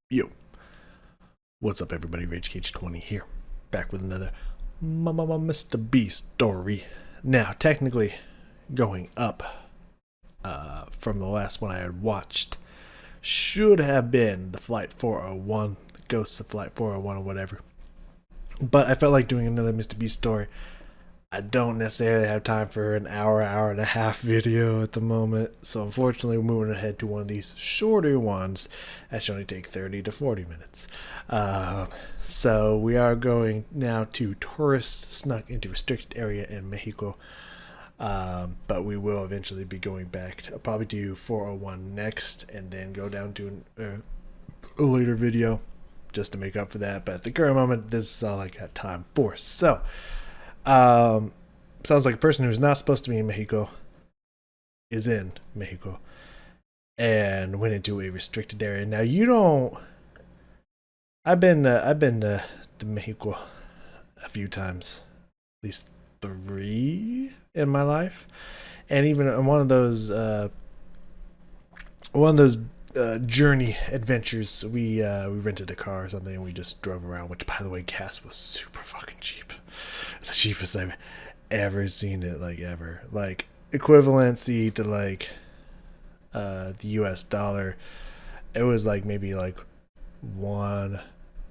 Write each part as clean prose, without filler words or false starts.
Yo, what's up everybody, RageCage20 here, back with another Mr. B story. Now, technically, going up from the last one I had watched should have been the Flight 401, the Ghosts of Flight 401 or whatever. But I felt like doing another Mr. B story. I don't necessarily have time for an hour and a half video at the moment, so unfortunately we're moving ahead to one of these shorter ones that should only take 30 to 40 minutes. So we are going now to tourists snuck into restricted area in Mexico, but we will eventually be going back to probably do 401 next and then go down to a later video just to make up for that. But at the current moment, this is all I got time for. So sounds like a person who's not supposed to be in Mexico is in Mexico and went into a restricted area. Now you don't. I've been to Mexico a few times, at least 3 in my life, and even on one of those journey adventures, we rented a car or something and we just drove around. Which, by the way, gas was super fucking cheap. The cheapest I've ever seen it, like ever. Like equivalency to like the US dollar, it was like maybe like one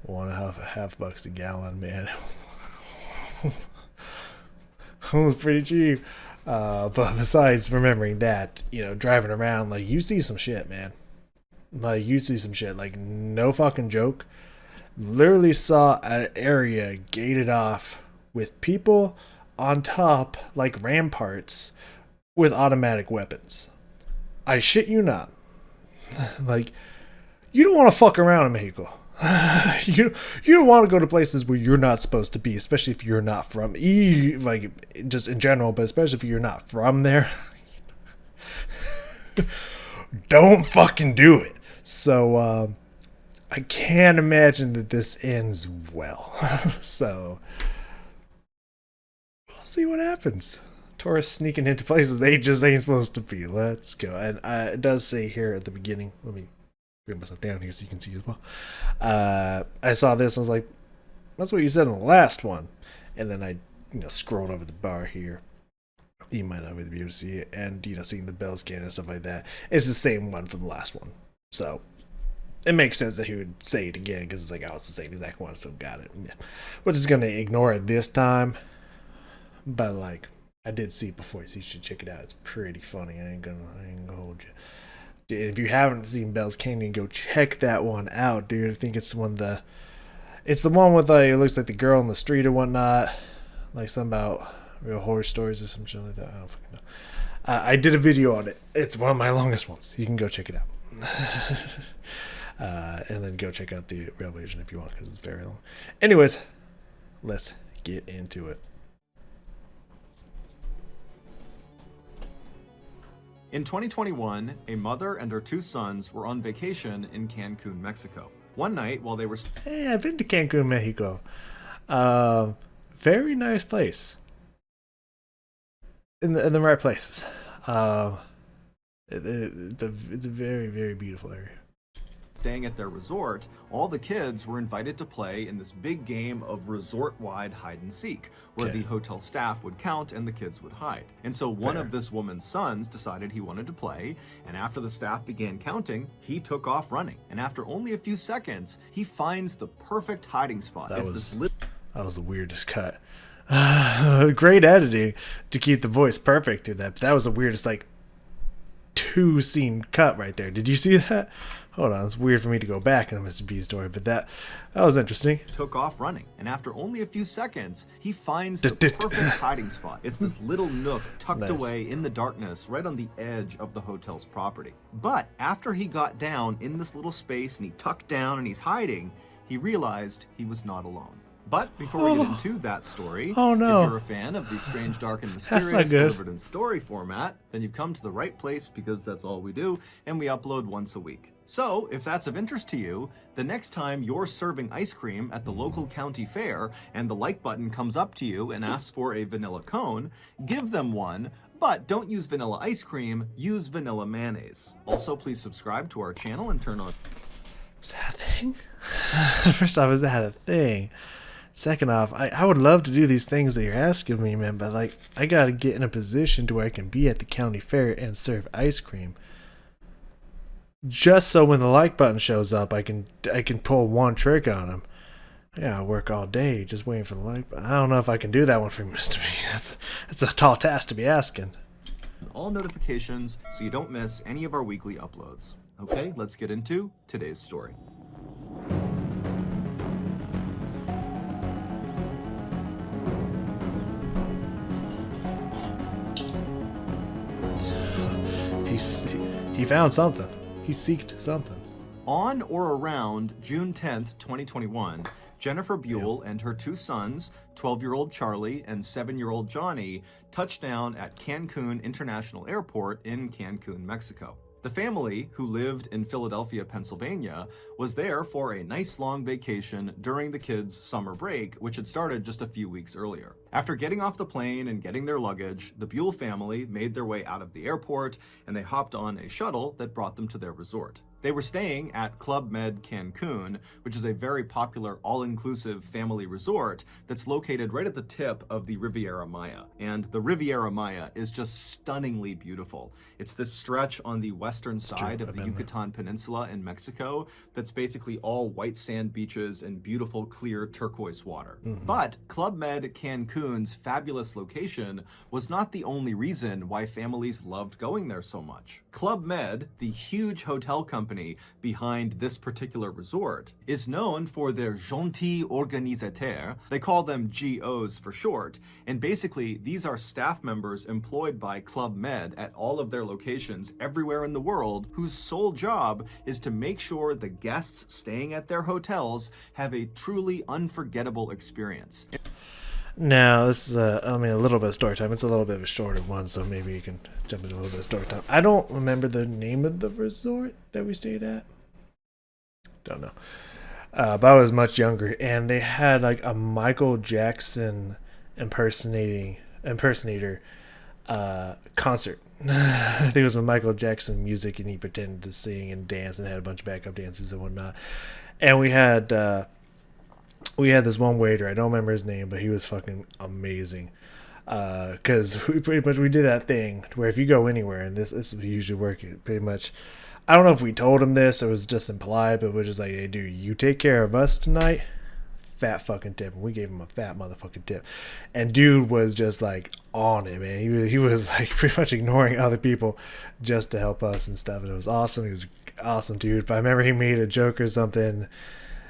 and a half bucks a gallon, man. It was pretty cheap. But besides remembering that, driving around, like you see some shit, man. Like you see some shit, like no fucking joke. Literally saw an area gated off with people on top like ramparts with automatic weapons. I shit you not. Like, you don't want to fuck around in Mexico. you don't want to go to places where you're not supposed to be, especially if you're not from like just in general, but especially if you're not from there. Don't fucking do it. So I can't imagine that this ends well. So we'll see what happens. Tourists sneaking into places they just ain't supposed to be. Let's go. And it does say here at the beginning, let me bring myself down here so you can see as well. I saw this, I was like, that's what you said in the last one. And then I scrolled over the bar here. You might not really be able to see it. And, seeing the bell scan and stuff like that. It's the same one from the last one. So it makes sense that he would say it again because it's like, oh, it's the same exact one, so got it. Yeah. We're just going to ignore it this time. But, like, I did see it before, so you should check it out. It's pretty funny. I ain't gonna hold you. Dude, if you haven't seen Bell's Canyon, go check that one out, dude. I think it's it's the one with like, it looks like the girl in the street or whatnot, like something about real horror stories or some shit like that. I don't fucking know. I did a video on it. It's one of my longest ones. You can go check it out. And then go check out the real version if you want, because it's very long. Anyways, let's get into it. In 2021, a mother and her 2 sons were on vacation in Cancun, Mexico. One night, while they were... Hey, I've been to Cancun, Mexico. Very nice place. In the right places. It's a very, very beautiful area. Staying at their resort, all the kids were invited to play in this big game of resort-wide hide-and-seek, where the hotel staff would count and the kids would hide. And so one of this woman's sons decided he wanted to play, and after the staff began counting, he took off running. And after only a few seconds, he finds the perfect hiding spot. That was the weirdest cut. Great editing to keep the voice perfect through that. But that was the weirdest, like, 2-scene cut right there. Did you see that? Hold on, it's weird for me to go back in a Mr. B story, but that was interesting. Took off running, and after only a few seconds, he finds the perfect hiding spot. It's this little nook tucked away in the darkness right on the edge of the hotel's property. But after he got down in this little space and he tucked down and he's hiding, he realized he was not alone. But before we get into that story, if you're a fan of the strange, dark, and mysterious delivered in story format, then you've come to the right place, because that's all we do, and we upload once a week. So, if that's of interest to you, the next time you're serving ice cream at the local county fair and the like button comes up to you and asks for a vanilla cone, give them one, but don't use vanilla ice cream, use vanilla mayonnaise. Also, please subscribe to our channel and turn on... Is that a thing? First off, is that a thing? Second off, I would love to do these things that you're asking me, man, but like I gotta get in a position to where I can be at the county fair and serve ice cream. Just so when the like button shows up, I can pull one trick on him. Yeah, I work all day just waiting for the like button. I don't know if I can do that one for Mr. B. That's a tall task to be asking. All notifications so you don't miss any of our weekly uploads. Okay, let's get into today's story. He found something. He seeked something. On or around June 10th, 2021, Jennifer Buell and her two sons, 12-year-old Charlie and 7-year-old Johnny, touched down at Cancun International Airport in Cancun, Mexico. The family, who lived in Philadelphia, Pennsylvania, was there for a nice long vacation during the kids' summer break, which had started just a few weeks earlier. After getting off the plane and getting their luggage, the Buell family made their way out of the airport and they hopped on a shuttle that brought them to their resort. They were staying at Club Med Cancun, which is a very popular all-inclusive family resort that's located right at the tip of the Riviera Maya. And the Riviera Maya is just stunningly beautiful. It's this stretch on the western side of the Yucatan Peninsula in Mexico that's basically all white sand beaches and beautiful clear turquoise water. But Club Med Cancun's fabulous location was not the only reason why families loved going there so much. Club Med, the huge hotel company behind this particular resort, is known for their gentils organisateurs. They call them GOs for short, and basically these are staff members employed by Club Med at all of their locations everywhere in the world, whose sole job is to make sure the guests staying at their hotels have a truly unforgettable experience. Now, this is a little bit of story time. It's a little bit of a shorter one, so maybe you can jump into a little bit of story time. I don't remember the name of the resort that we stayed at. Don't know. But I was much younger, and they had like a Michael Jackson impersonator concert. I think it was with Michael Jackson music, and he pretended to sing and dance and had a bunch of backup dances and whatnot. And we had this one waiter. I don't remember his name, but he was fucking amazing. Because we did that thing where if you go anywhere, and this is usually work, it pretty much. I don't know if we told him this or it was just implied, but we're just like, hey, dude, you take care of us tonight. Fat fucking tip. And we gave him a fat motherfucking tip. And dude was just like on it, man. He was like pretty much ignoring other people just to help us and stuff. And it was awesome. He was awesome, dude. But I remember he made a joke or something.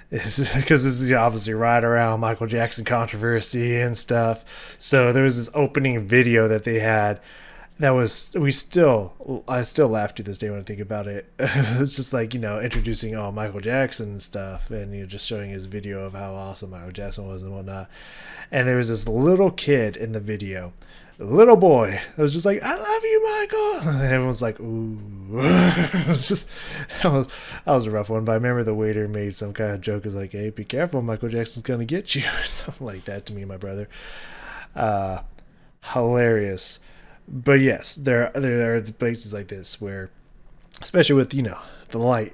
Because this is obviously right around Michael Jackson controversy and stuff. So there was this opening video that they had that was I still laugh to this day when I think about it. It's just like, introducing Michael Jackson and stuff, and just showing his video of how awesome Michael Jackson was and whatnot. And there was this little kid in the video, a little boy that was just like, I love you, Michael, and everyone's like, ooh. It was just that was a rough one. But I remember the waiter made some kind of joke. It was like, hey, be careful, Michael Jackson's gonna get you, or something like that to me and my brother. Hilarious. But yes, there are places like this where, especially with the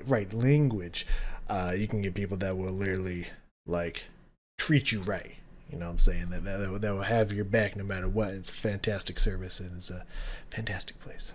right language, you can get people that will literally like treat you right. You know what I'm saying? That will have your back no matter what. It's a fantastic service, and it's a fantastic place.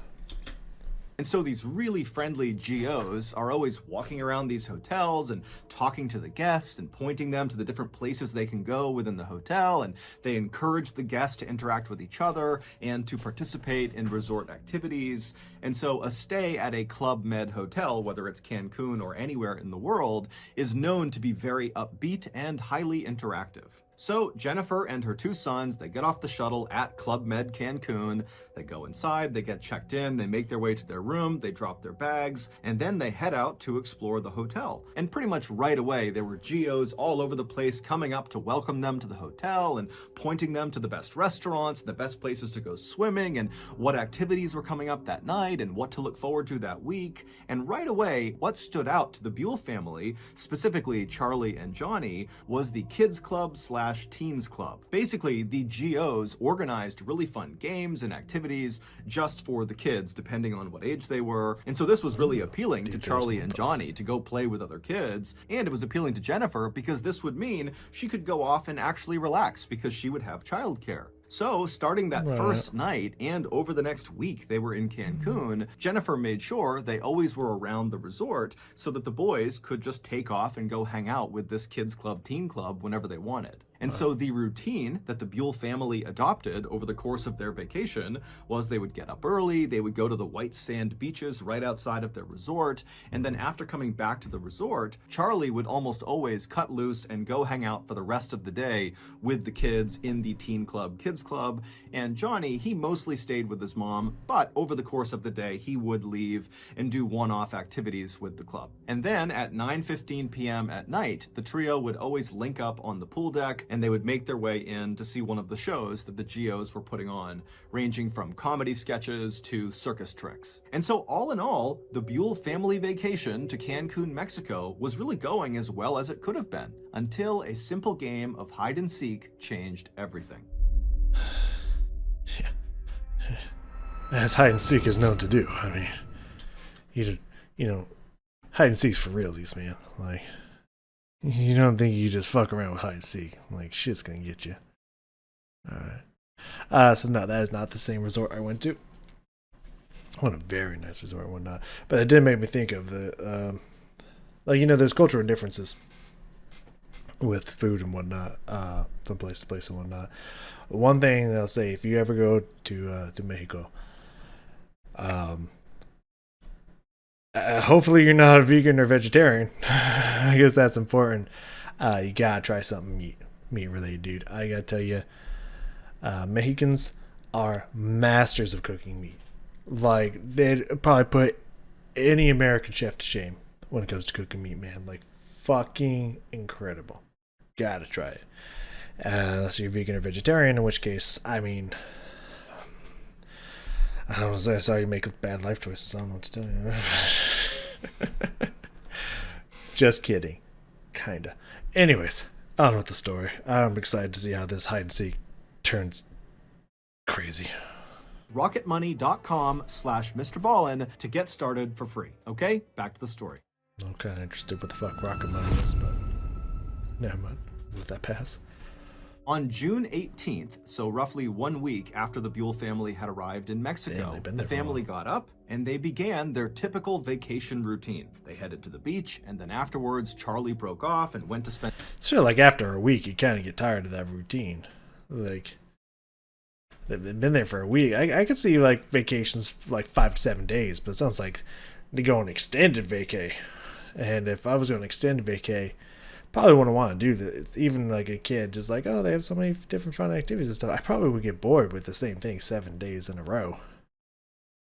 And so these really friendly GOs are always walking around these hotels and talking to the guests and pointing them to the different places they can go within the hotel. And they encourage the guests to interact with each other and to participate in resort activities. And so a stay at a Club Med hotel, whether it's Cancun or anywhere in the world, is known to be very upbeat and highly interactive. So Jennifer and her two sons, they get off the shuttle at Club Med Cancun, they go inside, they get checked in, they make their way to their room, they drop their bags, and then they head out to explore the hotel. And pretty much right away, there were GOs all over the place coming up to welcome them to the hotel and pointing them to the best restaurants, the best places to go swimming, and what activities were coming up that night, and what to look forward to that week. And right away, what stood out to the Buell family, specifically Charlie and Johnny, was the kids club / Teens Club. Basically, the GOs organized really fun games and activities just for the kids, depending on what age they were. And so this was really appealing to Charlie and Johnny to go play with other kids. And it was appealing to Jennifer because this would mean she could go off and actually relax because she would have childcare. So, starting that first night and over the next week they were in Cancun, Jennifer made sure they always were around the resort so that the boys could just take off and go hang out with this kids club, teen club whenever they wanted. And so the routine that the Buell family adopted over the course of their vacation was they would get up early, they would go to the white sand beaches right outside of their resort, and then after coming back to the resort, Charlie would almost always cut loose and go hang out for the rest of the day with the kids in the teen club, kids club, and Johnny, he mostly stayed with his mom, but over the course of the day, he would leave and do one-off activities with the club. And then at 9:15 p.m. at night, the trio would always link up on the pool deck and they would make their way in to see one of the shows that the GOs were putting on, ranging from comedy sketches to circus tricks. And so all in all, the Buell family vacation to Cancun, Mexico was really going as well as it could have been, until a simple game of hide and seek changed everything. As hide and seek is known to do. I mean, hide and seek's for realsies, man. Like, you don't think you just fuck around with hide and seek. Like, shit's gonna get you. Alright. So no, that is not the same resort I went to. What a very nice resort and whatnot. But it did make me think of the, there's cultural differences with food and whatnot, from place to place and whatnot. One thing they'll say, if you ever go to Mexico, hopefully you're not a vegan or vegetarian. I guess that's important. You gotta try something meat related, dude. I gotta tell you, Mexicans are masters of cooking meat. Like, they'd probably put any American chef to shame when it comes to cooking meat, man. Like, fucking incredible. Gotta try it. Unless you're vegan or vegetarian, in which case, I mean, I don't know, sorry you make bad life choices. I don't know what to tell you. Just kidding. Kinda. Anyways, on with the story. I'm excited to see how this hide and seek turns crazy. Rocketmoney.com/Mr. Ballen to get started for free. Okay, back to the story. I'm kind of interested what the fuck Rocket Money is, but never mind. Let that pass. On June 18th, so roughly 1 week after the Buell family had arrived in Mexico, the family got up and they began their typical vacation routine. They headed to the beach, and then afterwards, Charlie broke off and went to spend... So, like, after a week, you kind of get tired of that routine. Like, they've been there for a week. I could see, like, vacations for, like, 5 to 7 days, but it sounds like they go on extended vacay. And if I was going extended vacay, probably wouldn't want to do that. Even like a kid, just like, oh, they have so many different fun activities and stuff. I probably would get bored with the same thing 7 days in a row.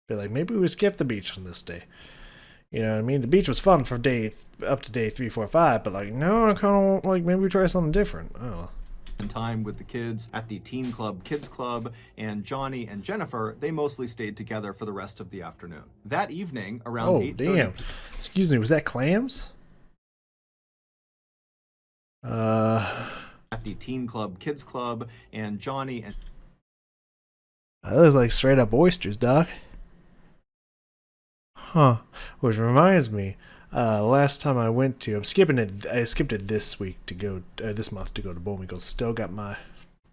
Be like, maybe we skip the beach on this day. You know what I mean? The beach was fun for up to day 3, 4, 5, but like, no, I kind of like maybe we try something different. I don't know. Time with the kids at the teen club, kids club, and Johnny and Jennifer, they mostly stayed together for the rest of the afternoon. That evening, around 8:30... damn. Excuse me, was that clams? At the teen club, kids club, and Johnny and... That looks like straight up oysters, Doc. Huh. Which reminds me, last time I went to, I skipped it this month to go to Bowman. Still got my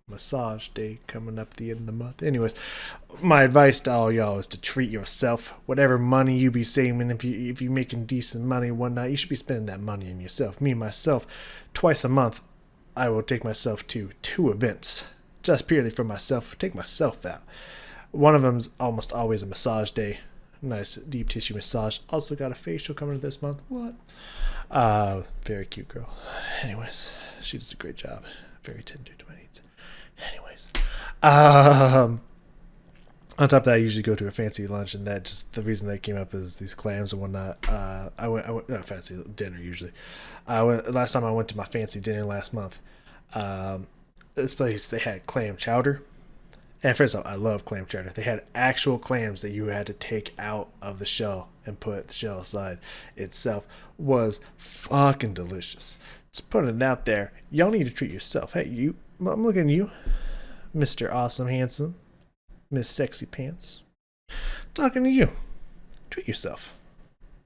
massage day coming up the end of the month. Anyways, my advice to all y'all is to treat yourself. Whatever money you be saving, if you're making decent money one night, you should be spending that money on yourself. Me, myself, twice a month, I will take myself to 2 events, just purely for myself. Take myself out. One of them's almost always a massage day. Nice deep tissue massage. Also got a facial coming this month. What? Very cute girl. Anyways, she does a great job. Very tender to my needs. Anyways, on top of that, I usually go to a fancy lunch, and that just the reason that came up is these clams and whatnot. I went no fancy dinner usually. Last time I went to my fancy dinner last month. This place, they had clam chowder, And first of all, I love clam chowder. They had actual clams that you had to take out of the shell and put the shell aside. Itself was fucking delicious. Just putting it out there. Y'all need to treat yourself. Hey, you. I'm looking at you, Mr. Awesome Handsome, Miss Sexy Pants. I'm talking to you. Treat yourself.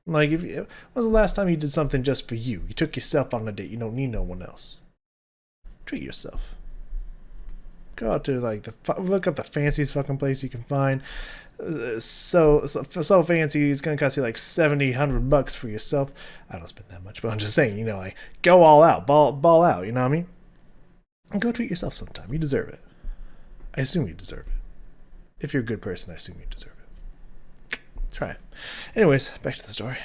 Like, when was the last time you did something just for you? You took yourself on a date. You don't need no one else. Treat yourself. Go out to look up the fanciest fucking place you can find. So fancy, it's gonna cost you like $70-100 for yourself. I don't spend that much, but I'm just saying, like, go all out, ball out. You know what I mean? And go treat yourself sometime. You deserve it. I assume you deserve it. If you're a good person, I assume you deserve it. Try it. Anyways, back to the story.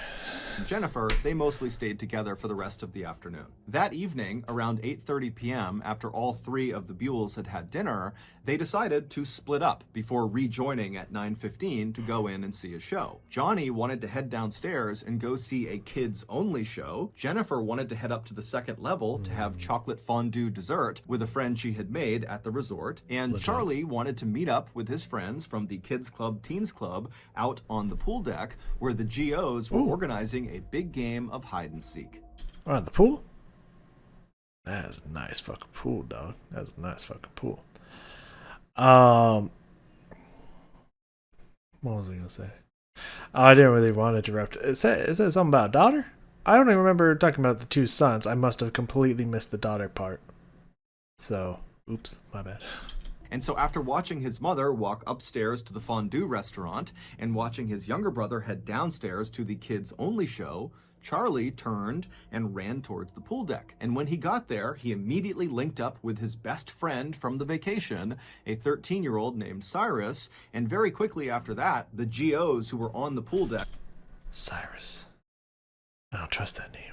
Jennifer, they mostly stayed together for the rest of the afternoon. That evening, around 8:30 p.m., after all three of the Buells had had dinner, they decided to split up before rejoining at 9:15 to go in and see a show. Johnny wanted to head downstairs and go see a kids-only show. Jennifer wanted to head up to the second level to have chocolate fondue dessert with a friend she had made at the resort. And Charlie wanted to meet up with his friends from the Kids Club Teens Club out on the pool deck where the GOs were organizing a big game of hide and seek. All right, the pool? That is a nice fucking pool, dog. That's a nice fucking pool. What was I gonna say? Oh, I didn't really want to interrupt. It said something about a daughter? I don't even remember talking about the two sons. I must have completely missed the daughter part. So, oops, my bad. And so after watching his mother walk upstairs to the fondue restaurant and watching his younger brother head downstairs to the kids-only show, Charlie turned and ran towards the pool deck. And when he got there, he immediately linked up with his best friend from the vacation, a 13-year-old named Cyrus, and very quickly after that, the GOs who were on the pool deck. Cyrus. I don't trust that name.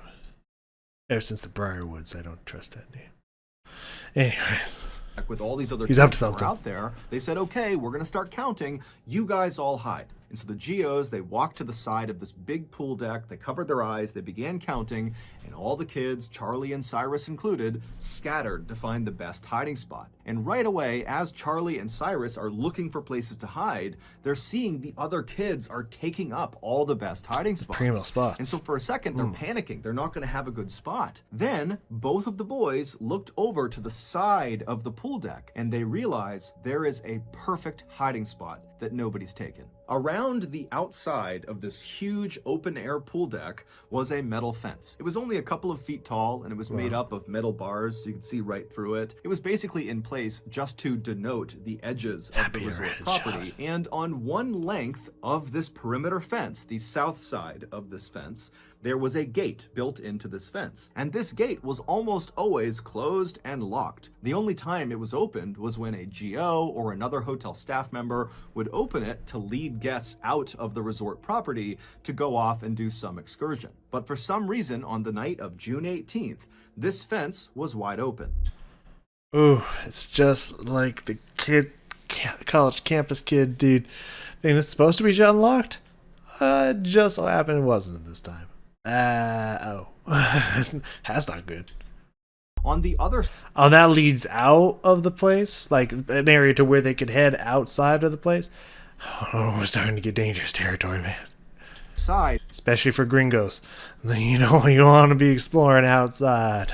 Ever since the Briarwoods, I don't trust that name. Anyways. With all these other He's kids up to that were something. out there, they said, okay, we're going to start counting. You guys all hide. And so the GOs, they walked to the side of this big pool deck. They covered their eyes. They began counting. And all the kids, Charlie and Cyrus included, scattered to find the best hiding spot. And right away, as Charlie and Cyrus are looking for places to hide, they're seeing the other kids are taking up all the best hiding spots. Primo spots. And so for a second, they're panicking. They're not going to have a good spot. Then both of the boys looked over to the side of the pool deck and they realize there is a perfect hiding spot that nobody's taken. Around the outside of this huge open-air pool deck was a metal fence. It was only a couple of feet tall and it was made up of metal bars so you could see right through it. It was basically in place just to denote the edges of the resort property. And on one length of this perimeter fence, the south side of this fence, there was a gate built into this fence. And this gate was almost always closed and locked. The only time it was opened was when a GO or another hotel staff member would open it to lead guests out of the resort property to go off and do some excursion. But for some reason, on the night of June 18th, this fence was wide open. Ooh, it's just like the college campus kid, dude. Thing that's supposed to be unlocked? Just so happened it wasn't this time. That's not good. On the other Oh, that leads out of the place? Like an area to where they could head outside of the place? Oh, we're starting to get dangerous territory, man. side, Especially for gringos. You don't want to be exploring outside.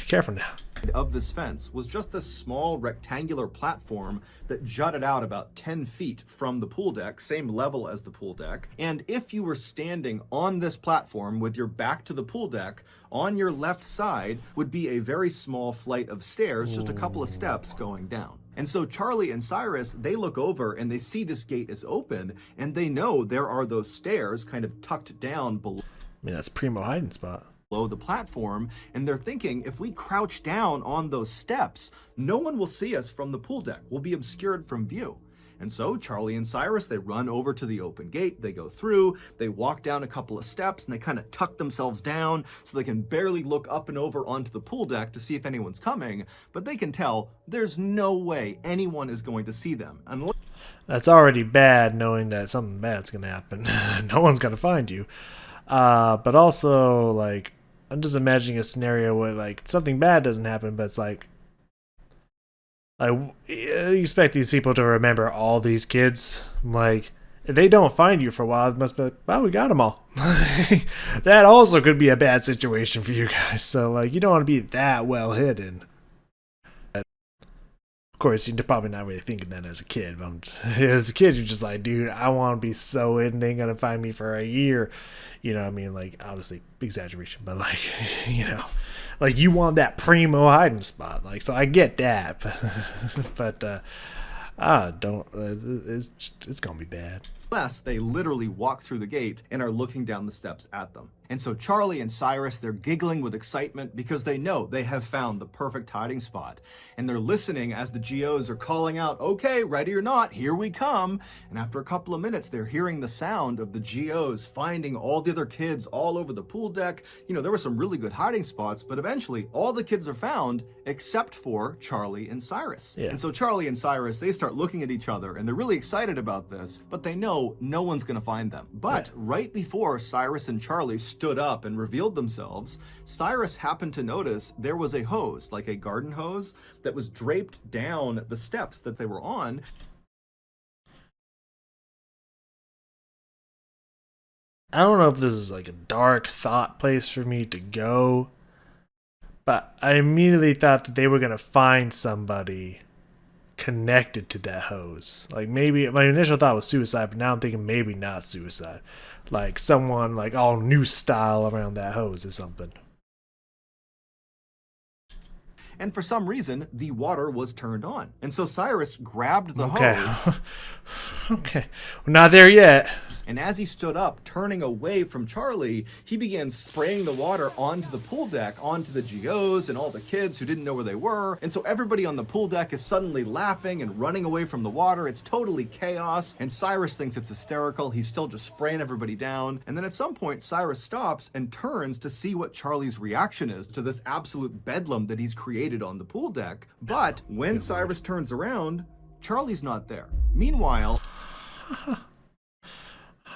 Careful now. of this fence was just this small rectangular platform that jutted out about 10 feet from the pool deck, same level as the pool deck. And if you were standing on this platform with your back to the pool deck, on your left side would be a very small flight of stairs, just a couple of steps going down. And so Charlie and Cyrus, they look over and they see this gate is open and they know there are those stairs kind of tucked down below. I mean, that's primo hiding spot. Below the platform, and they're thinking if we crouch down on those steps, no one will see us from the pool deck. We'll be obscured from view. And so Charlie and Cyrus, they run over to the open gate, they go through, they walk down a couple of steps, and they kind of tuck themselves down so they can barely look up and over onto the pool deck to see if anyone's coming, but they can tell there's no way anyone is going to see them. That's already bad, knowing that something bad's going to happen. No one's going to find you. But also, like, I'm just imagining a scenario where, like, something bad doesn't happen, but it's like, Like, you expect these people to remember all these kids. Like, if they don't find you for a while, it must be like, well, we got them all. That also could be a bad situation for you guys. So, like, you don't want to be that well hidden. Of course, you're probably not really thinking that as a kid. But as a kid, you're just like, dude, I want to be so hidden. They ain't going to find me for a year. You know what I mean? Like, obviously, exaggeration. But, like, you know, like, you want that primo hiding spot. Like, so I get that. But don't. It's going to be bad. Unless they literally walk through the gate and are looking down the steps at them. And so Charlie and Cyrus, they're giggling with excitement because they know they have found the perfect hiding spot. And they're listening as the GOs are calling out, okay, ready or not, here we come. And after a couple of minutes, they're hearing the sound of the GOs finding all the other kids all over the pool deck. You know, there were some really good hiding spots, but eventually all the kids are found except for Charlie and Cyrus. Yeah. And so Charlie and Cyrus, they start looking at each other and they're really excited about this, but they know no one's going to find them. But right before Cyrus and Charlie stood up and revealed themselves, Cyrus happened to notice there was a hose, like a garden hose, that was draped down the steps that they were on. I don't know if this is like a dark thought place for me to go, but I immediately thought that they were going to find somebody connected to that hose. Like, maybe my initial thought was suicide, but now I'm thinking maybe not suicide. Like, someone like all new style around that hose or something. And for some reason, the water was turned on. And so Cyrus grabbed the hose. Okay. We're not there yet. And as he stood up, turning away from Charlie, he began spraying the water onto the pool deck, onto the GOs and all the kids who didn't know where they were. And so everybody on the pool deck is suddenly laughing and running away from the water. It's totally chaos. And Cyrus thinks it's hysterical. He's still just spraying everybody down. And then at some point, Cyrus stops and turns to see what Charlie's reaction is to this absolute bedlam that he's created on the pool deck. But when Cyrus turns around, Charlie's not there. Meanwhile,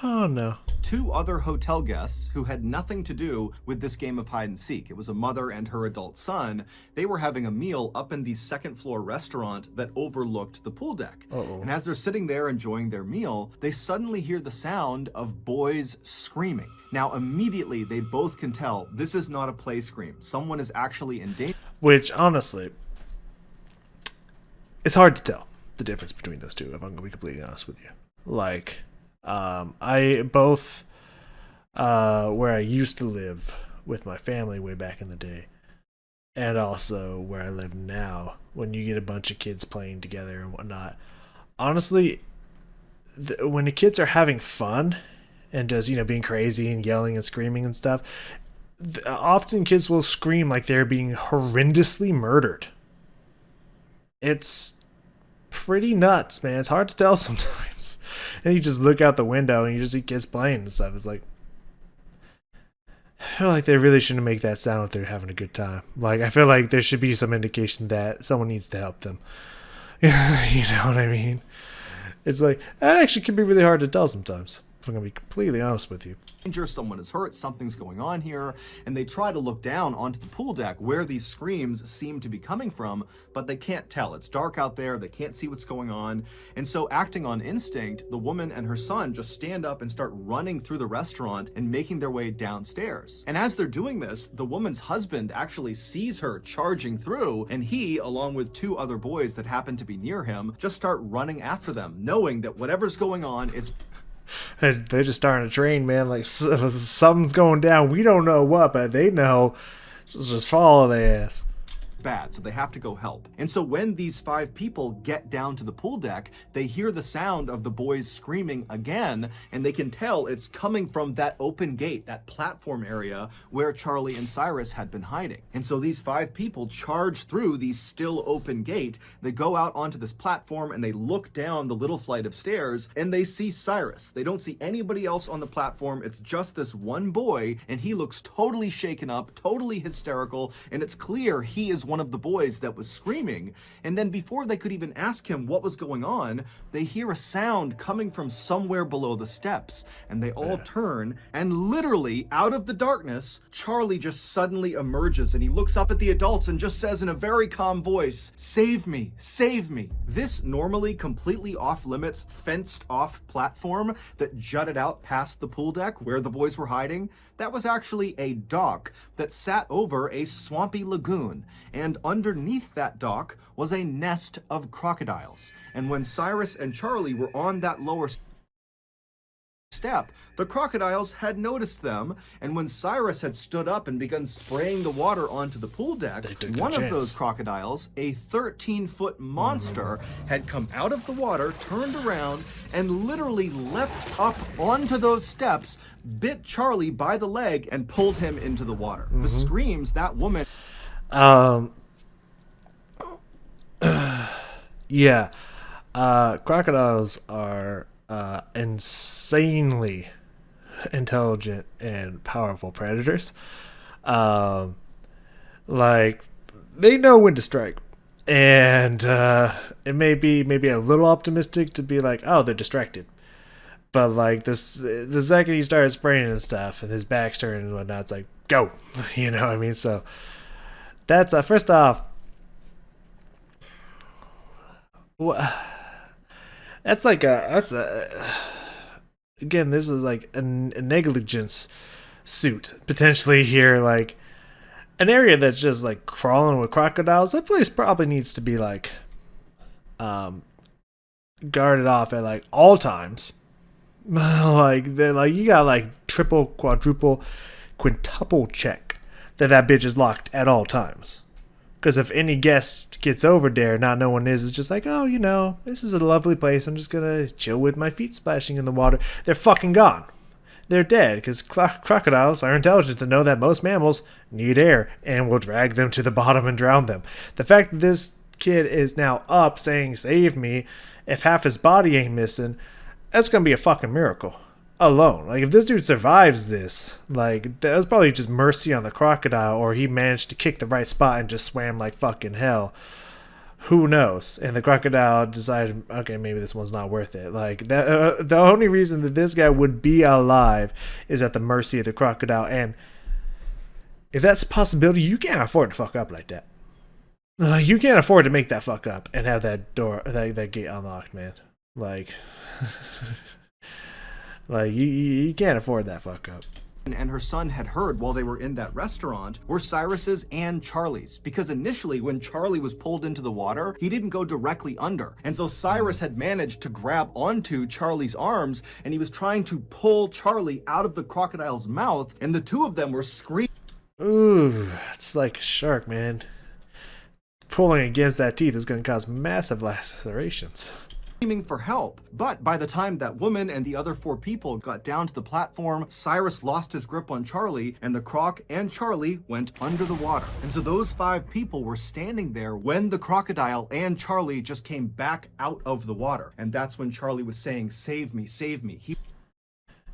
oh no. Two other hotel guests who had nothing to do with this game of hide and seek. It was a mother and her adult son. They were having a meal up in the second floor restaurant that overlooked the pool deck. And as they're sitting there enjoying their meal, they suddenly hear the sound of boys screaming. Now, immediately, they both can tell this is not a play scream. Someone is actually in danger. Which, honestly, it's hard to tell the difference between those two, if I'm going to be completely honest with you. Like, I both, where I used to live with my family way back in the day, and also where I live now, when you get a bunch of kids playing together and whatnot, honestly, when the kids are having fun and just, you know, being crazy and yelling and screaming and stuff, often kids will scream like they're being horrendously murdered. It's pretty nuts, man. It's hard to tell sometimes. And you just look out the window and you just see kids playing and stuff. It's like, I feel like they really shouldn't make that sound if they're having a good time. Like, I feel like there should be some indication that someone needs to help them. You know what I mean? It's like, that actually can be really hard to tell sometimes, if I'm going to be completely honest with you. Someone is hurt, something's going on here, and they try to look down onto the pool deck where these screams seem to be coming from, but they can't tell. It's dark out there, they can't see what's going on, and so acting on instinct, the woman and her son just stand up and start running through the restaurant and making their way downstairs. And as they're doing this, the woman's husband actually sees her charging through, and he, along with two other boys that happen to be near him, just start running after them, knowing that whatever's going on, it's they're just starting to train, man. Like, something's going down. We don't know what, but they know. Just follow their ass. Bad, so they have to go help. And so when these 5 people get down to the pool deck, they hear the sound of the boys screaming again, and they can tell it's coming from that open gate, that platform area where Charlie and Cyrus had been hiding. And so these 5 people charge through the still open gate. They go out onto this platform and they look down the little flight of stairs and they see Cyrus. They don't see anybody else on the platform. It's just this one boy, and he looks totally shaken up, totally hysterical, and it's clear he is one of the boys that was screaming. And then before they could even ask him what was going on, they hear a sound coming from somewhere below the steps. And they all turn, and literally out of the darkness, Charlie just suddenly emerges, and he looks up at the adults and just says in a very calm voice, "Save me, save me." This normally completely off-limits, fenced-off platform that jutted out past the pool deck where the boys were hiding, that was actually a dock that sat over a swampy lagoon, and underneath that dock was a nest of crocodiles. And when Cyrus and Charlie were on that lower step, the crocodiles had noticed them, and when Cyrus had stood up and begun spraying the water onto the pool deck, one of those crocodiles, a 13-foot monster, had come out of the water, turned around, and literally leapt up onto those steps, bit Charlie by the leg, and pulled him into the water. The screams that woman... Yeah. Crocodiles are insanely intelligent and powerful predators. Like, they know when to strike. And it may be maybe a little optimistic to be like, oh, they're distracted. But like this, the second he started spraying and stuff, and his back's turning and whatnot, it's like, go. You know what I mean? So that's first off, that's again, this is like a negligence suit potentially here. Like an area that's just like crawling with crocodiles, that place probably needs to be like guarded off at like all times. like you got like triple, quadruple, quintuple check that bitch is locked at all times. Because if any guest gets over there, not knowing is, it's just like, oh, you know, this is a lovely place. I'm just going to chill with my feet splashing in the water. They're fucking gone. They're dead because crocodiles are intelligent to know that most mammals need air and will drag them to the bottom and drown them. The fact that this kid is now up saying, save me, if half his body ain't missing, that's going to be a fucking miracle. Alone. Like, if this dude survives this, like, that was probably just mercy on the crocodile, or he managed to kick the right spot and just swam like fucking hell. Who knows? And the crocodile decided, okay, maybe this one's not worth it. Like, that, the only reason that this guy would be alive is at the mercy of the crocodile, and if that's a possibility, you can't afford to fuck up like that. You can't afford to make that fuck up and have that door, that gate unlocked, man. Like... Like, you can't afford that fuck up. And her son had heard while they were in that restaurant were Cyrus's and Charlie's. Because initially, when Charlie was pulled into the water, he didn't go directly under. And so Cyrus had managed to grab onto Charlie's arms, and he was trying to pull Charlie out of the crocodile's mouth, and the two of them were screaming. Ooh, it's like a shark, man. Pulling against that teeth is going to cause massive lacerations. For help. But by the time that woman and the other 4 people got down to the platform, Cyrus lost his grip on Charlie, and the croc and Charlie went under the water. And so those 5 people were standing there when the crocodile and Charlie just came back out of the water. And that's when Charlie was saying, save me, save me.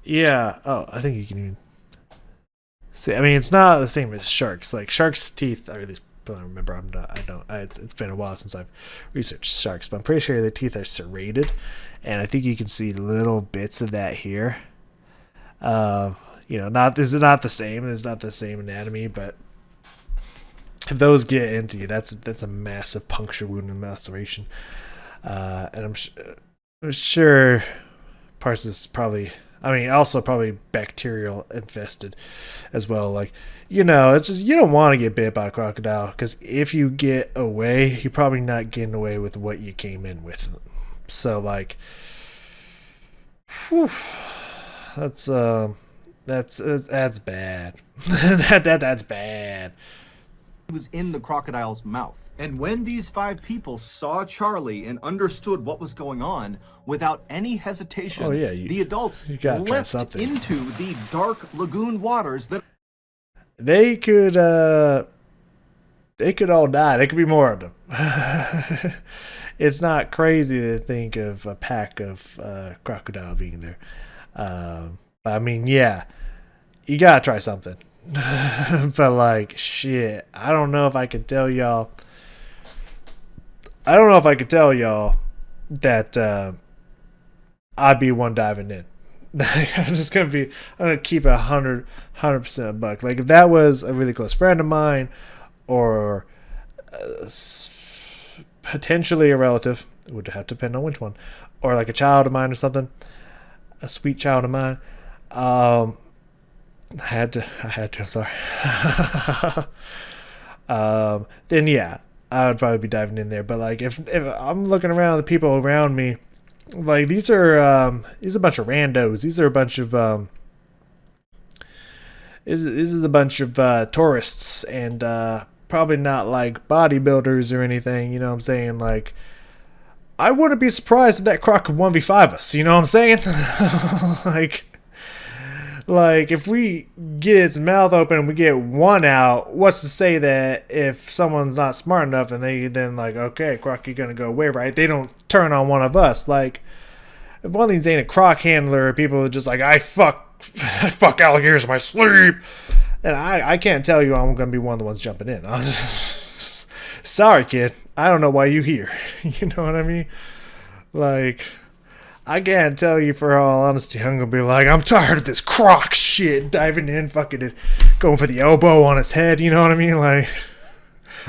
Yeah. Oh, I think you can even see. I mean, it's not the same as sharks. Like, sharks' teeth are these. I don't remember. It's been a while since I've researched sharks, but I'm pretty sure the teeth are serrated, and I think you can see little bits of that here. You know, this is not the same. It's not the same anatomy, but if those get into you, that's a massive puncture wound and laceration. And I'm sure parts of this probably. I mean, also probably bacterial infested as well. Like, you know, it's just, you don't want to get bit by a crocodile, because if you get away, you're probably not getting away with what you came in with. So, like, whew, that's bad. That's bad. He was in the crocodile's mouth. And when these 5 people saw Charlie and understood what was going on, without any hesitation, the adults leapt into the dark lagoon waters that they could all die. There could be more of them. It's not crazy to think of a pack of crocodile being there. But I mean, yeah, you gotta try something. But like, shit, I don't know if I could tell y'all. I don't know if I could tell y'all that I'd be one diving in. I'm just gonna be. I'm gonna keep it 100% a buck. Like if that was a really close friend of mine, or potentially a relative, it would have to depend on which one, or like a child of mine or something, a sweet child of mine. I had to. I'm sorry. Then yeah, I would probably be diving in there. But like, if I'm looking around at the people around me, like these are a bunch of randos. These are a bunch of this is a bunch of tourists, and probably not like bodybuilders or anything. You know what I'm saying? Like, I wouldn't be surprised if that croc could 1v5 us. You know what I'm saying? Like if we get its mouth open and we get one out, what's to say that if someone's not smart enough and they then like, okay, croc, you're gonna go away, right? They don't turn on one of us. Like, if one of these ain't a croc handler, people are just like, I fuck alligators in my sleep. And I can't tell you I'm gonna be one of the ones jumping in. Sorry, kid. I don't know why you here. You know what I mean? Like, I can't tell you for all honesty. I'm gonna be like, I'm tired of this croc shit, diving in, fucking it, going for the elbow on its head. You know what I mean? Like,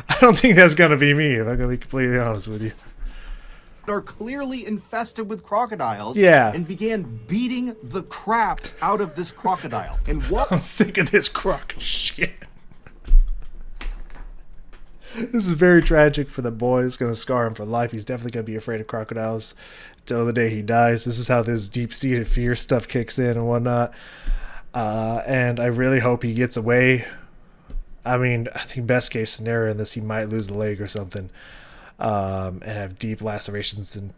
I don't think that's gonna be me. If I'm gonna be completely honest with you. Are clearly infested with crocodiles. Yeah. And began beating the crap out of this crocodile. And what? I'm sick of this croc shit. This is very tragic for the boy. It's going to scar him for life. He's definitely going to be afraid of crocodiles till the day he dies. This is how this deep-seated fear stuff kicks in and whatnot. And I really hope he gets away. I mean, I think best case scenario in this, he might lose a leg or something, and have deep lacerations and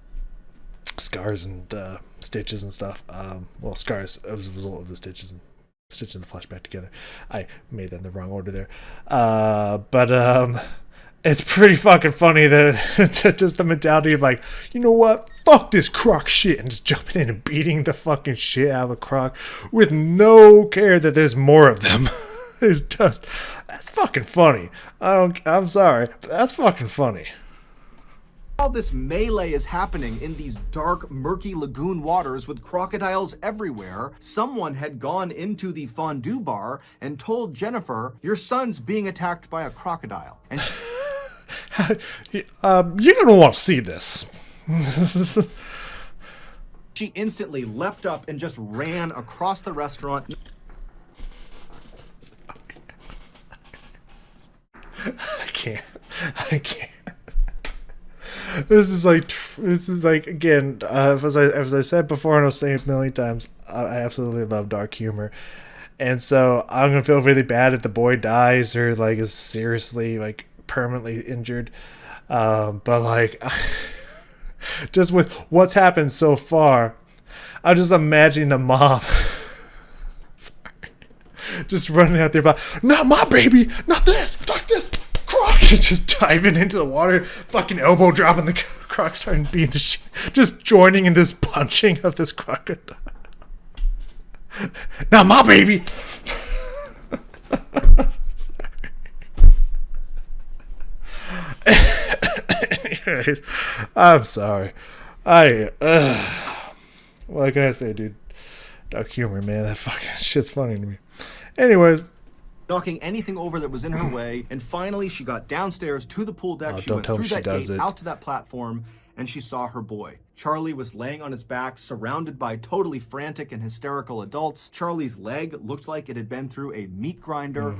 scars and stitches and stuff. Well, scars as a result of the stitches and stitching the flesh back together. I made that in the wrong order there. But it's pretty fucking funny that just the mentality of like, you know what? Fuck this croc shit, and just jumping in and beating the fucking shit out of the croc with no care that there's more of them. It's just, that's fucking funny. I'm sorry, but that's fucking funny. All this melee is happening in these dark, murky lagoon waters with crocodiles everywhere. Someone had gone into the fondue bar and told Jennifer, your son's being attacked by a crocodile. And you're gonna want to see this. she instantly leapt up and just ran across the restaurant. I can't. This is like again, as I said before, and I'll say it a million times, I absolutely love dark humor, and so I'm gonna feel really bad if the boy dies or like is seriously like permanently injured, but like just with what's happened so far, I'm just imagining the mom sorry, just running out there, but not my baby, not this, fuck this. Croc is just diving into the water, fucking elbow dropping the croc, starting beating the shit, just joining in this punching of this crocodile. Not my baby. Anyways, I'm sorry. What can I say, dude? Dark humor, man. That fucking shit's funny to me. Anyways. Knocking anything over that was in her way, and finally she got downstairs to the pool deck. She went through that gate, out to that platform, and she saw her boy. Charlie was laying on his back, surrounded by totally frantic and hysterical adults. Charlie's leg looked like it had been through a meat grinder,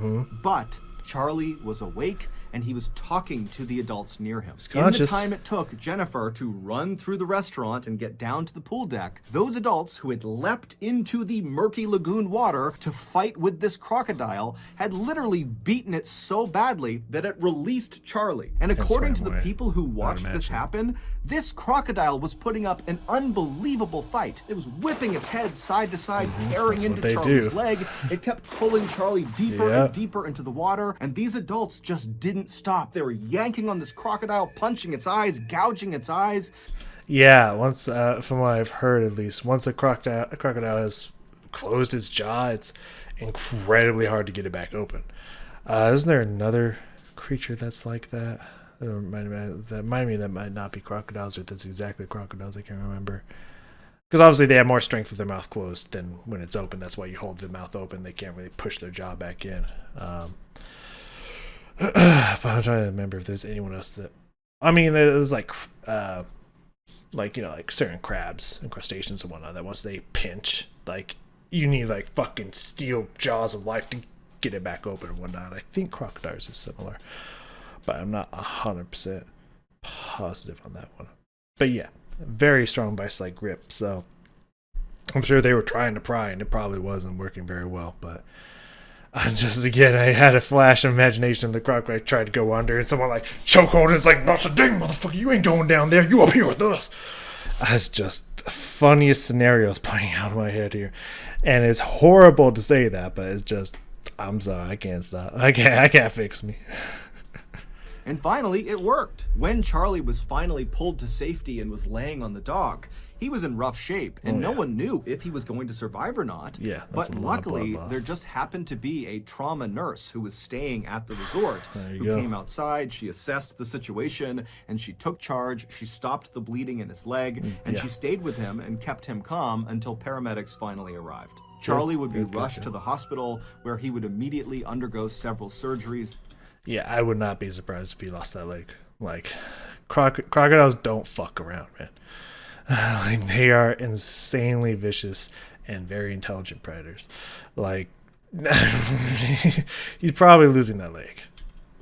but Charlie was awake, and he was talking to the adults near him. In the time it took Jennifer to run through the restaurant and get down to the pool deck, those adults who had leapt into the murky lagoon water to fight with this crocodile had literally beaten it so badly that it released Charlie. And according to the people who watched this happen, this crocodile was putting up an unbelievable fight. It was whipping its head side to side, tearing into Charlie's leg. It kept pulling Charlie deeper and deeper into the water, and these adults just didn't stop. They were yanking on this crocodile, punching its eyes, gouging its eyes. Yeah, once from what I've heard, at least, once a crocodile has closed its jaw, incredibly hard to get it back open. Isn't there another creature that's like that? That remind me that might not be crocodiles, or that's exactly crocodiles. I can't remember. Because obviously they have more strength with their mouth closed than when it's open. That's why you hold the mouth open. They can't really push their jaw back in. But I'm trying to remember if there's anyone else that. I mean, there's like certain crabs and crustaceans and whatnot that once they pinch, like you need like fucking steel jaws of life to get it back open and whatnot. I think crocodiles are similar, but I'm not 100% positive on that one. But yeah, very strong vice-like grip. So I'm sure they were trying to pry, and it probably wasn't working very well, but. Just again, I had a flash of imagination of the crocodile tried to go under, and someone like chokehold, and it's like, not today, motherfucker, you ain't going down there, you up here with us. That's just the funniest scenarios playing out in my head here, and it's horrible to say that, but it's just, I'm sorry, I can't stop, I can't fix me. And finally, it worked. When Charlie was finally pulled to safety and was laying on the dock, he was in rough shape, and no one knew if he was going to survive or not. Yeah, but luckily, there just happened to be a trauma nurse who was staying at the resort who came outside. She assessed the situation, and she took charge. She stopped the bleeding in his leg, and she stayed with him and kept him calm until paramedics finally arrived. Charlie would be rushed to the hospital, where he would immediately undergo several surgeries. Yeah, I would not be surprised if he lost that leg. Like, crocodiles don't fuck around, man. Like, they are insanely vicious and very intelligent predators. Like, he's probably losing that leg.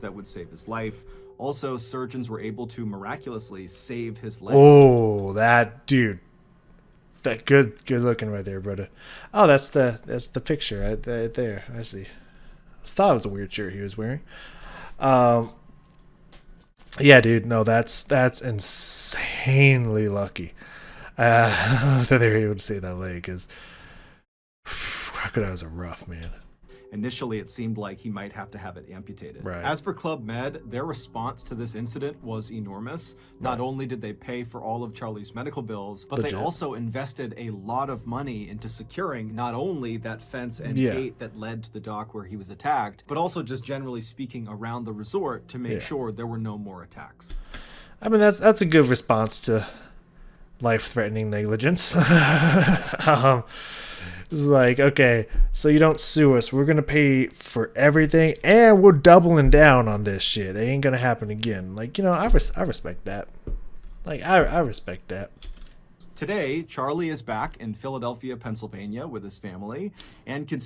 That would save his life. Also, surgeons were able to miraculously save his leg. Oh, that dude. That good looking right there, brother. Oh, that's the picture right there. I see. I thought it was a weird shirt he was wearing. Yeah, dude. No, that's insanely lucky. That they were able to save that leg, because crocodiles are rough, man. Initially, it seemed like he might have to have it amputated. Right. As for Club Med, their response to this incident was enormous. Not only did they pay for all of Charlie's medical bills, but they also invested a lot of money into securing not only that fence and gate that led to the dock where he was attacked, but also just generally speaking around the resort to make sure there were no more attacks. I mean, that's a good response to life-threatening negligence. It's like, okay, so you don't sue us. We're going to pay for everything, and we're doubling down on this shit. It ain't going to happen again. Like, you know, I respect that. Like, I respect that. Today, Charlie is back in Philadelphia, Pennsylvania with his family, and can...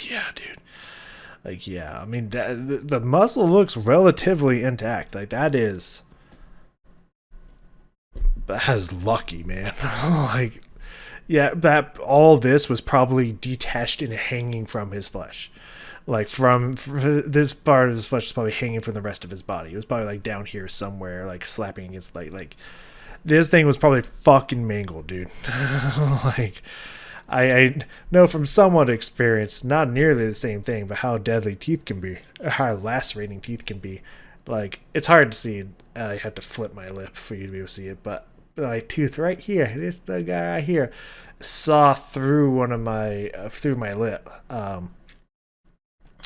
Yeah, dude. Like, yeah, I mean, the muscle looks relatively intact. Like, that is lucky, man. Like... Yeah, that all this was probably detached and hanging from his flesh. Like, from this part of his flesh was probably hanging from the rest of his body. It was probably like down here somewhere, like slapping against like this thing was probably fucking mangled, dude. Like, I know from somewhat experience, not nearly the same thing, but how deadly teeth can be, or how lacerating teeth can be. Like, it's hard to see. I had to flip my lip for you to be able to see it, but my tooth right here, this the guy right here, saw through one of my through my lip.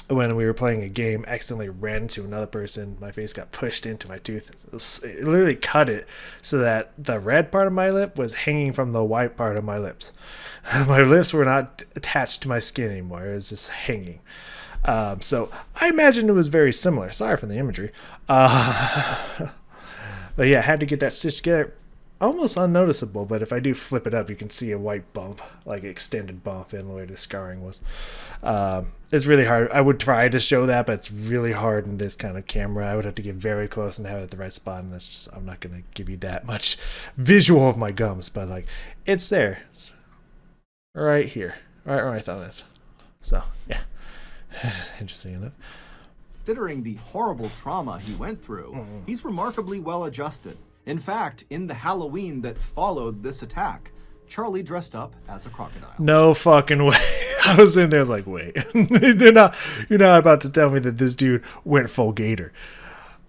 When we were playing a game, accidentally ran into another person. My face got pushed into my tooth. It literally cut it so that the red part of my lip was hanging from the white part of my lips. My lips were not attached to my skin anymore. It was just hanging. So I imagine it was very similar. Sorry for the imagery. But yeah, I had to get that stitched together. Almost unnoticeable, but if I do flip it up, you can see a white bump, like an extended bump in where the scarring was. It's really hard. I would try to show that, but it's really hard in this kind of camera. I would have to get very close and have it at the right spot, and that's just, I'm not going to give you that much visual of my gums, but like, it's there. It's right here. Right where I thought it is. So, yeah. Interesting enough. Considering the horrible trauma he went through, he's remarkably well adjusted. In fact, in the Halloween that followed this attack, Charlie dressed up as a crocodile. No fucking way. I was in there like, wait. You're not about to tell me that this dude went full gator.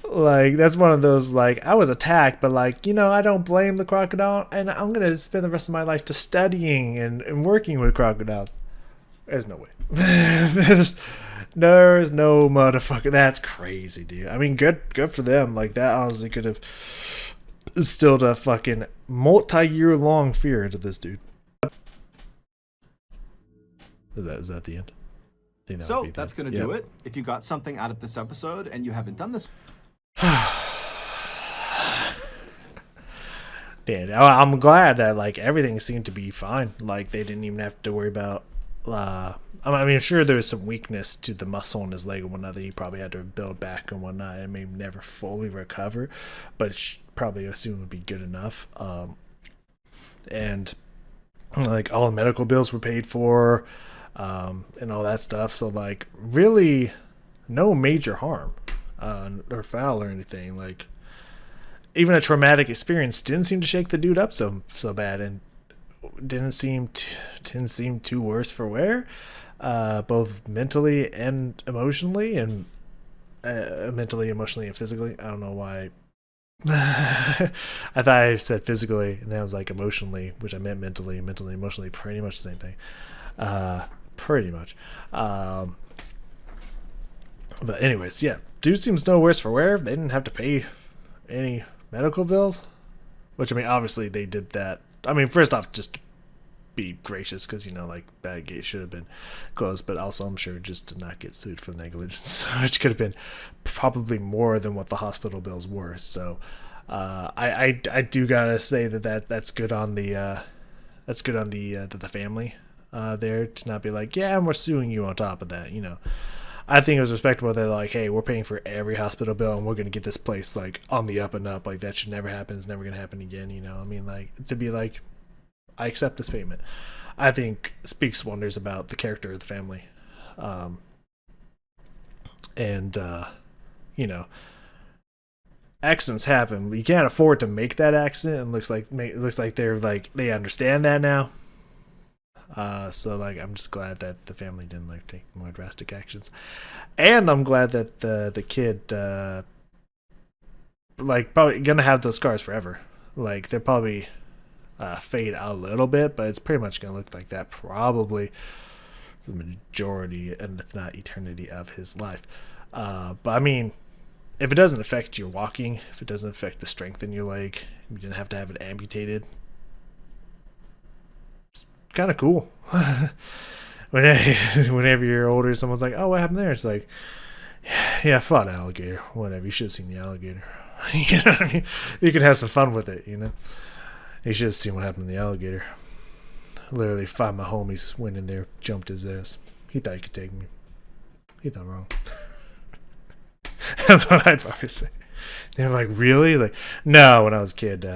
Like, that's one of those, like, I was attacked, but like, you know, I don't blame the crocodile, and I'm going to spend the rest of my life just studying and working with crocodiles. There's no way. There's no motherfucker. That's crazy, dude. I mean, good for them. Like, that honestly could have instilled a fucking multi-year long fear into this dude. Is that the end? So that's going to do it. If you got something out of this episode and you haven't done this... Damn, I'm glad that like everything seemed to be fine. Like they didn't even have to worry about. I mean, sure there was some weakness to the muscle in his leg and whatnot that he probably had to build back and whatnot, and maybe never fully recover, but probably assume would be good enough. And like all the medical bills were paid for, and all that stuff. So like really, no major harm, or foul or anything. Like even a traumatic experience didn't seem to shake the dude up so bad, and didn't seem too worse for wear, both mentally and emotionally, and mentally, emotionally, and physically. I don't know why. I thought I said physically, and then I was like emotionally, which I meant mentally, emotionally, pretty much the same thing. Pretty much. But anyways, yeah, dude seems no worse for wear. They didn't have to pay any medical bills, which I mean, obviously they did that. I mean, first off, just to be gracious, because, you know, like, that gate should have been closed, but also I'm sure just to not get sued for negligence, which could have been probably more than what the hospital bills were. So I do gotta say that's good on the the family there to not be like, yeah, and we're suing you on top of that, you know. I think it was respectable. They're like, hey, we're paying for every hospital bill and we're going to get this place like on the up and up. Like that should never happen. It's never going to happen again. You know, I mean, like to be like, I accept this payment, I think speaks wonders about the character of the family. You know, accidents happen. You can't afford to make that accident. And it looks like they understand that now. So like I'm just glad that the family didn't like take more drastic actions, and I'm glad that the kid like probably gonna have those scars forever. Like they're probably fade out a little bit, but it's pretty much gonna look like that probably for the majority, and if not eternity, of his life. But I mean, if it doesn't affect your walking, if it doesn't affect the strength in your leg, you didn't have to have it amputated. Kind of cool. Whenever you're older, someone's like, oh, what happened there? It's like, yeah, I fought an alligator. Whatever, you should have seen the alligator. You know what I mean? You can have some fun with it, you know. You should have seen what happened to the alligator. Literally 5 of my homies went in there, jumped his ass. He thought he could take me. He thought wrong. That's what I'd probably say. They're like, really? Like, no, when I was a kid,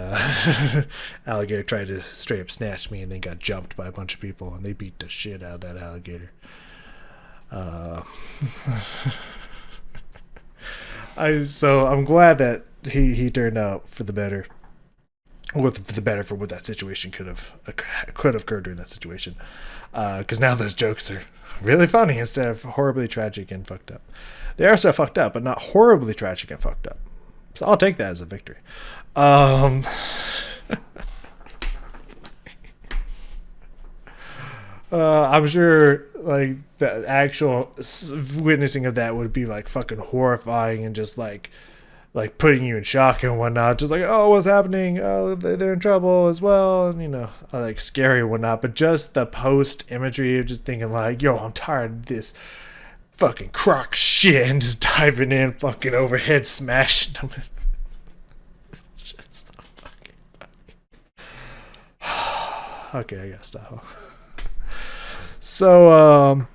alligator tried to straight up snatch me and then got jumped by a bunch of people, and they beat the shit out of that alligator. So I'm glad that he turned out for the better. Or for the better for what that situation could have occurred during that situation. Because now those jokes are really funny instead of horribly tragic and fucked up. They are so fucked up, but not horribly tragic and fucked up. So I'll take that as a victory. I'm sure like the actual witnessing of that would be like fucking horrifying and just like putting you in shock and whatnot. Just like, oh, what's happening? Oh, they're in trouble as well, and you know, like scary and whatnot. But just the post imagery of just thinking like, yo, I'm tired of this fucking croc shit, and just diving in, fucking overhead smashing them. It's just so fucking funny. Okay, I gotta stop. So,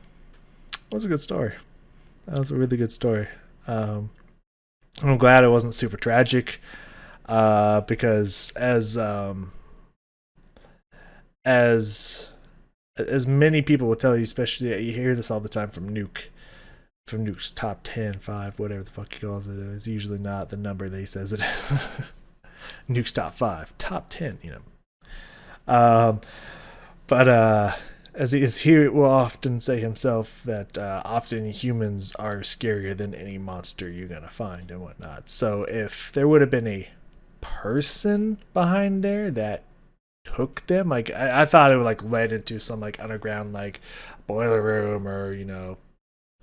that was a good story. That was a really good story. I'm glad it wasn't super tragic, because as many people will tell you, especially you hear this all the time from Nuke's top 10, 5, whatever the fuck he calls it. It's usually not the number that he says it is. Nuke's top 5, top 10, you know. But as he will often say himself that often humans are scarier than any monster you're gonna find and whatnot. So if there would have been a person behind there that took them, like I thought it would like led into some like underground like boiler room or,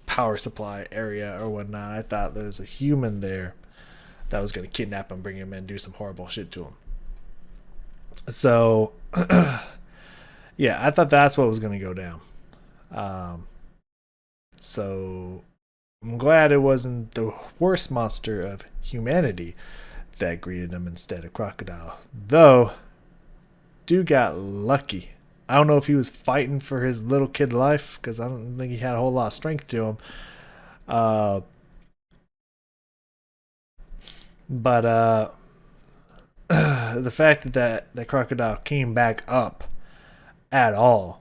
power supply area or whatnot. I thought there was a human there that was going to kidnap him, bring him in, do some horrible shit to him. So, yeah, I thought that's what was going to go down. So, I'm glad it wasn't the worst monster of humanity that greeted him instead of crocodile. Though, dude got lucky. I don't know if he was fighting for his little kid life, because I don't think he had a whole lot of strength to him. But the fact that crocodile came back up at all,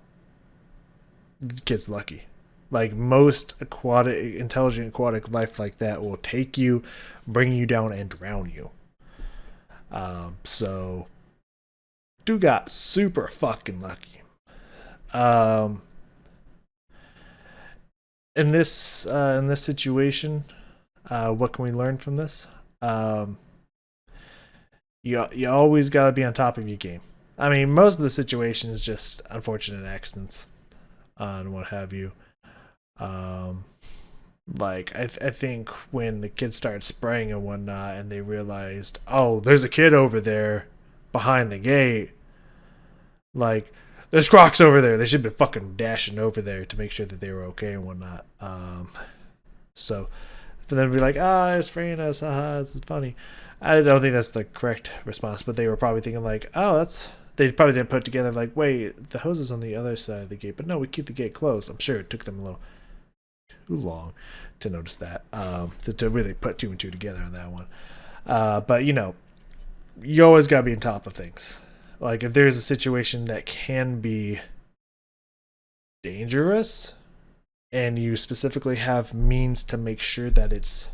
the kid's lucky. Like most intelligent aquatic life like that will take you, bring you down, and drown you. So dude got super fucking lucky. In this situation, what can we learn from this? You always gotta be on top of your game. I mean, most of the situation is just unfortunate accidents, and what have you. Like I think when the kids started spraying and whatnot, and they realized, oh, there's a kid over there behind the gate. Like, there's crocs over there. They should be fucking dashing over there to make sure that they were okay and whatnot. So for them to be like, it's spraying us, haha, this is funny. I don't think that's the correct response, but they were probably thinking like, they probably didn't put it together like, wait, the hose is on the other side of the gate, but no, we keep the gate closed. I'm sure it took them a little too long to notice that, to really put two and two together on that one. But you always gotta be on top of things. Like if there's a situation that can be dangerous, and you specifically have means to make sure that it's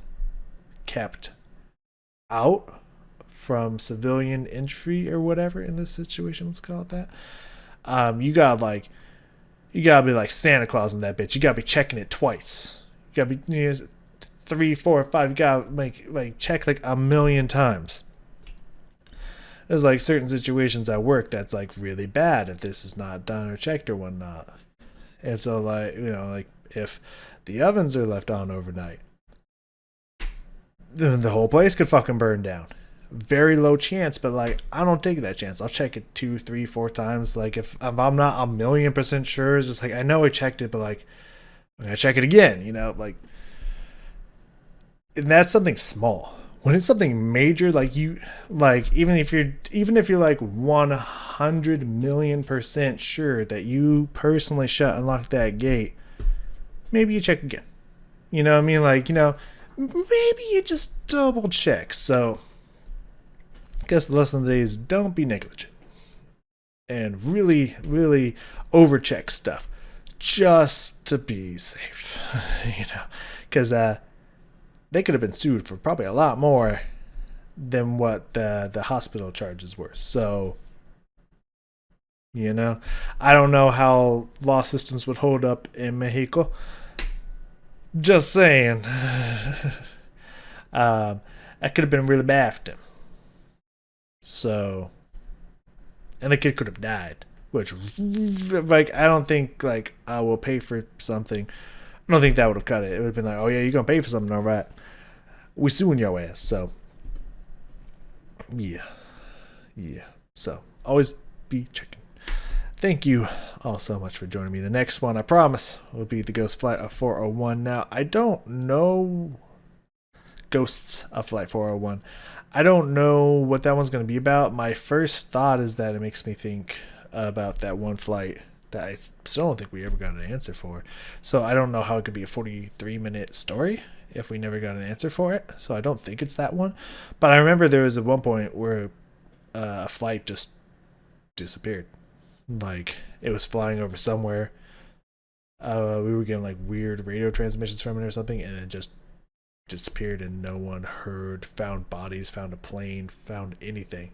kept out from civilian entry or whatever in this situation, let's call it that. You gotta be like Santa Claus in that bitch. You gotta be checking it twice. You gotta be 3, 4, 5. You gotta check like a million times. There's like certain situations at work that's like really bad if this is not done or checked or whatnot. And so like if the ovens are left on overnight, then the whole place could fucking burn down. Very low chance, but like I don't take that chance. I'll check it 2, 3, 4 times. Like if I'm not 1,000,000% sure, it's just like I know I checked it, but like I'm gonna check it again. And that's something small. When it's something major, even if you're like 100,000,000% sure that you personally shut and locked that gate, maybe you check again. You know what I mean? Maybe you just double check. So I guess the lesson today is don't be negligent and really, really overcheck stuff just to be safe. Because they could have been sued for probably a lot more than what the hospital charges were. So, I don't know how law systems would hold up in Mexico. Just saying. That could have been really bad for them. So, and the kid could have died, which, I don't think, I will pay for something. I don't think that would have cut it. It would have been like, oh yeah, you're going to pay for something, all right. We suing your ass, so. Yeah. So, always be checking. Thank you all so much for joining me. The next one, I promise, will be the Ghost Flight of 401. Now, I don't know Ghosts of Flight 401. I don't know what that one's going to be about. My first thought is that it makes me think about that one flight that I still don't think we ever got an answer for. So I don't know how it could be a 43-minute story if we never got an answer for it. So I don't think it's that one. But I remember there was at one point where a flight just disappeared. Like it was flying over somewhere. We were getting like weird radio transmissions from it or something, and it just disappeared and no one found bodies, found a plane, found anything.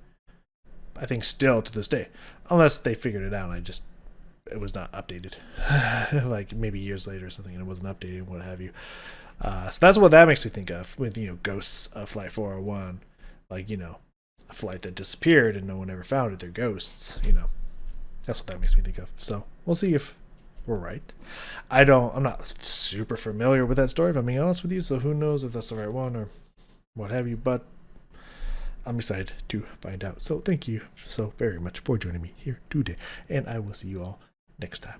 I think still to this day. Unless they figured it out and it was not updated. Like maybe years later or something, and it wasn't updated, what have you. So that's what that makes me think of with, Ghosts of Flight 401. Like, a flight that disappeared and no one ever found it. They're ghosts, That's what that makes me think of. So we'll see if right. I'm not super familiar with that story, if I'm being honest with you, so who knows if that's the right one or what have you, but I'm excited to find out. So thank you so very much for joining me here today, and I will see you all next time.